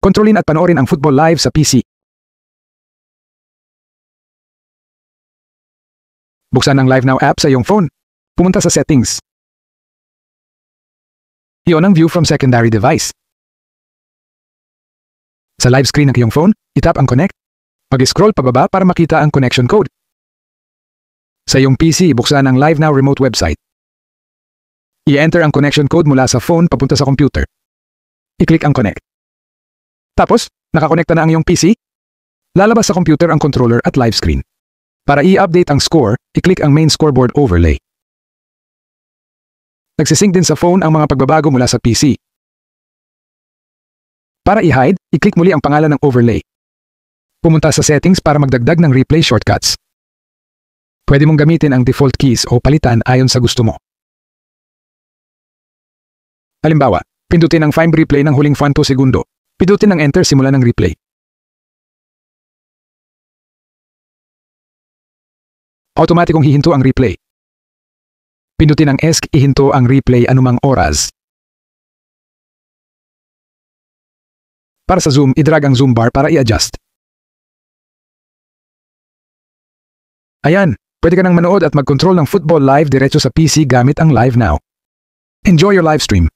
Kontrolin at panoorin ang football live sa PC. Buksan ang Live Now app sa iyong phone. Pumunta sa Settings. I-on ang View from Secondary Device. Sa live screen ng iyong phone, itap ang Connect. Mag-scroll pababa para makita ang connection code. Sa iyong PC, buksan ang Live Now remote website. I-enter ang connection code mula sa phone papunta sa computer. I-click ang Connect. Tapos, nakakonekta na ang iyong PC? Lalabas sa computer ang controller at live screen. Para i-update ang score, i-click ang Main Scoreboard Overlay. Nagsisync din sa phone ang mga pagbabago mula sa PC. Para i-hide, i-click muli ang pangalan ng overlay. Pumunta sa settings para magdagdag ng replay shortcuts. Pwede mong gamitin ang default keys o palitan ayon sa gusto mo. Halimbawa, pindutin ang Find Replay ng huling 1-2 segundo. Pindutin ang Enter simula ng replay. Automatikong hihinto ang replay. Pindutin ang ESC ihinto ang replay anumang oras. Para sa zoom, i-drag ang zoom bar para i-adjust. Ayan, pwede ka nang manood at mag-control ng football live diretso sa PC gamit ang Live Now. Enjoy your live stream!